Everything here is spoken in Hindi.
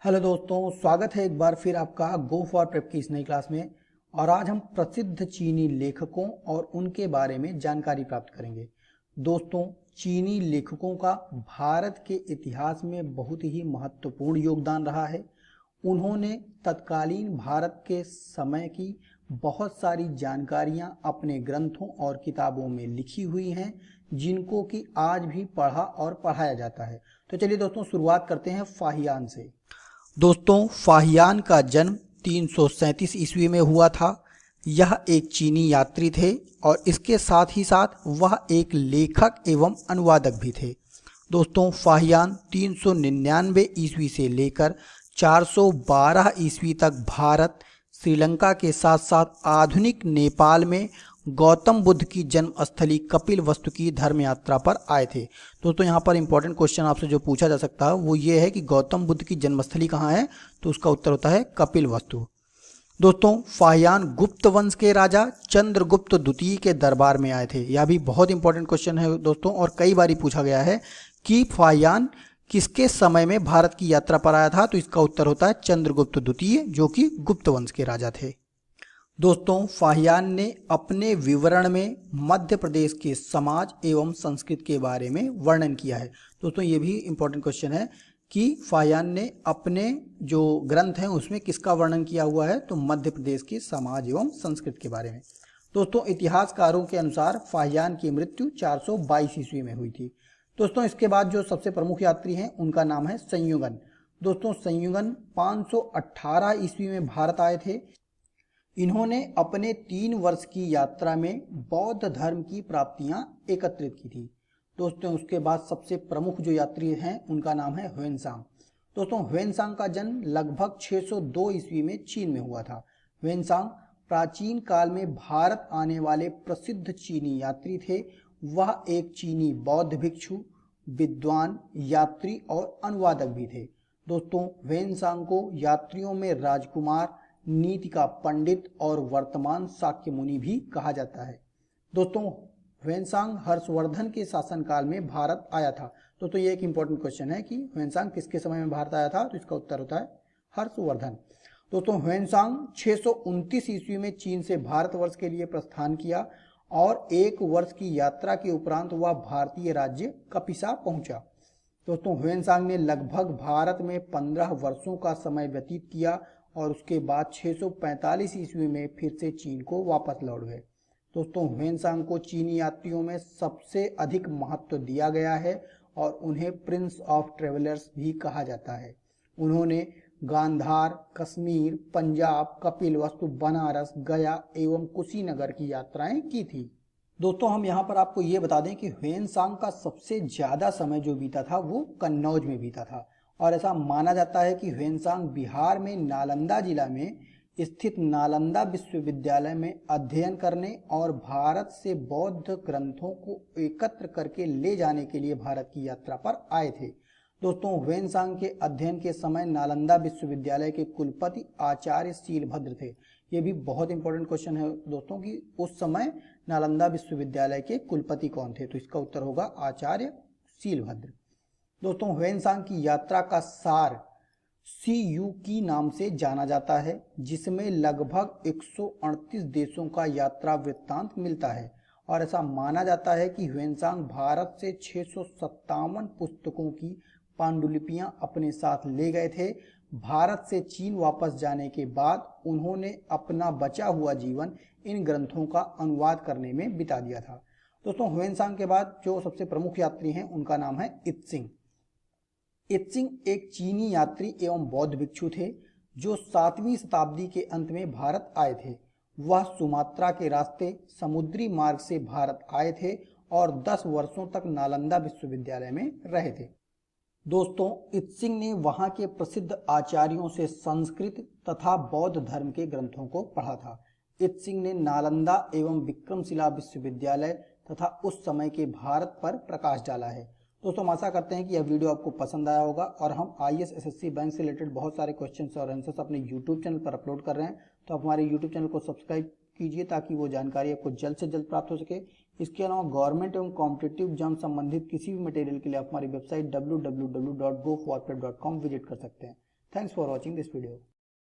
हेलो दोस्तों, स्वागत है एक बार फिर आपका गो फॉर प्रेप की इस नई क्लास में। और आज हम प्रसिद्ध चीनी लेखकों और उनके बारे में जानकारी प्राप्त करेंगे। दोस्तों, चीनी लेखकों का भारत के इतिहास में बहुत ही महत्वपूर्ण योगदान रहा है। उन्होंने तत्कालीन भारत के समय की बहुत सारी जानकारियां अपने ग्रंथों और किताबों में लिखी हुई हैं, जिनको कि आज भी पढ़ा और पढ़ाया जाता है। तो चलिए दोस्तों, शुरुआत करते हैं फाहियान से। दोस्तों, फाहियान का जन्म 337 ईस्वी में हुआ था। यह एक चीनी यात्री थे और इसके साथ ही साथ वह एक लेखक एवं अनुवादक भी थे। दोस्तों, फाहियान 399 ईस्वी से लेकर 412 ईस्वी तक भारत, श्रीलंका के साथ साथ आधुनिक नेपाल में गौतम बुद्ध की जन्मस्थली कपिलवस्तु की धर्म यात्रा पर आए थे। दोस्तों, यहाँ पर इंपॉर्टेंट क्वेश्चन आपसे जो पूछा जा सकता है वो ये है कि गौतम बुद्ध की जन्मस्थली कहाँ है, तो उसका उत्तर होता है कपिलवस्तु। दोस्तों, फाहियान गुप्त वंश के राजा चंद्रगुप्त द्वितीय के दरबार में आए थे। यह भी बहुत इंपॉर्टेंट क्वेश्चन है दोस्तों, और कई बार पूछा गया है कि फाहियान किसके समय में भारत की यात्रा पर आया था, तो इसका उत्तर होता है चंद्रगुप्त द्वितीय, जो कि गुप्त वंश के राजा थे। दोस्तों, फाहियान ने अपने विवरण में मध्य प्रदेश के समाज एवं संस्कृति के बारे में वर्णन किया है। दोस्तों, ये भी इंपॉर्टेंट क्वेश्चन है कि फाहियान ने अपने जो ग्रंथ हैं उसमें किसका वर्णन किया हुआ है, तो मध्य प्रदेश के समाज एवं संस्कृति के बारे में। दोस्तों, इतिहासकारों के अनुसार फाहियान की मृत्यु 422 ईस्वी में हुई थी। दोस्तों, इसके बाद जो सबसे प्रमुख यात्री हैं उनका नाम है संयुगन। दोस्तों, संयुगन 518 ईस्वी में भारत आए थे। इन्होंने अपने 3 वर्ष की यात्रा में बौद्ध धर्म की प्राप्तियां एकत्रित की थी। दोस्तों, उसके बाद सबसे प्रमुख जो यात्री हैं उनका नाम है ह्वेनसांग। दोस्तों, ह्वेनसांग का जन्म लगभग 602 ईस्वी में चीन में हुआ था। ह्वेनसांग प्राचीन काल में भारत आने वाले प्रसिद्ध चीनी यात्री थे। वह एक चीनी बौद्ध भिक्षु, विद्वान, यात्री और अनुवादक भी थे। दोस्तों, ह्वेनसांग को यात्रियों में राजकुमार, नीति का पंडित और वर्तमान शाक्य मुनि भी कहा जाता है। दोस्तों, ह्वेनसांग हर्षवर्धन के शासनकाल में भारत आया था। दोस्तों, ये एक इंपॉर्टेंट क्वेश्चन है कि ह्वेनसांग किसके समय में भारत आया था, तो इसका उत्तर होता है हर्षवर्धन। दोस्तों, ह्वेनसांग 629 ईस्वी में चीन से भारतवर्ष के लिए प्रस्थान किया और 1 वर्ष की यात्रा के उपरांत वह भारतीय राज्य कपिसा पहुंचा। दोस्तों, ह्वेनसांग ने लगभग भारत में 15 वर्षों का समय व्यतीत किया और उसके बाद 645 ईस्वी में फिर से चीन को वापस लौट गए। दोस्तों, ह्वेनसांग को चीनी यात्रियों में सबसे अधिक महत्व दिया गया है और उन्हें प्रिंस ऑफ ट्रेवलर्स भी कहा जाता है। उन्होंने गांधार, कश्मीर, पंजाब, कपिलवस्तु, बनारस, गया एवं कुशीनगर की यात्राएं की थी। दोस्तों, हम यहाँ पर आपको ये बता दें कि ह्वेनसांग का सबसे ज़्यादा समय जो बीता था वो कन्नौज में बीता था। और ऐसा माना जाता है कि ह्वेनसांग बिहार में नालंदा जिला में स्थित नालंदा विश्वविद्यालय में अध्ययन करने और भारत से बौद्ध ग्रंथों को एकत्र करके ले जाने के लिए भारत की यात्रा पर आए थे। दोस्तों, ह्वेनसांग के अध्ययन के समय नालंदा विश्वविद्यालय के कुलपति आचार्य शीलभद्र थे। ये भी बहुत इंपॉर्टेंट क्वेश्चन है दोस्तों कि उस समय नालंदा विश्वविद्यालय के कुलपति कौन थे, तो इसका उत्तर होगा आचार्य शीलभद्र। दोस्तों, ह्वेनसांग की यात्रा का सार CU नाम से जाना जाता है, जिसमें लगभग 138 देशों का यात्रा वृत्तांत मिलता है। और ऐसा माना जाता है कि ह्वेनसांग भारत से 657 पुस्तकों की पांडुलिपियां अपने साथ ले गए थे। भारत से चीन वापस जाने के बाद उन्होंने अपना बचा हुआ जीवन इन ग्रंथों का अनुवाद करने में बिता दिया था। दोस्तों, ह्वेनसांग के बाद जो सबसे प्रमुख यात्री हैं उनका नाम है इत्सिंग। इत्सिंग एक चीनी यात्री एवं बौद्ध भिक्षु थे जो 7वीं शताब्दी के अंत में भारत आए थे। वह सुमात्रा के रास्ते समुद्री मार्ग से भारत आए थे और 10 वर्षों तक नालंदा विश्वविद्यालय में रहे थे। दोस्तों, इत्सिंग ने वहां के प्रसिद्ध आचार्यों से संस्कृत तथा बौद्ध धर्म के ग्रंथों को पढ़ा था। इत्सिंग ने नालंदा एवं विक्रमशिला विश्वविद्यालय तथा उस समय के भारत पर प्रकाश डाला है। दोस्तों, हम आशा करते हैं कि यह वीडियो आपको पसंद आया होगा और हम IAS SSC बैंक से रिलेटेड बहुत सारे क्वेश्चंस और आंसर्स अपने YouTube चैनल पर अपलोड कर रहे हैं। तो आप हमारे YouTube चैनल को सब्सक्राइब कीजिए ताकि वो जानकारी आपको जल्द से जल्द प्राप्त हो सके। इसके अलावा गवर्नमेंट एवं कॉम्पिटिटिव एग्जाम संबंधित किसी भी मटेरियल के लिए आप हमारी वेबसाइट www.goforprep.com विजिट कर सकते हैं। Thanks for watching this video.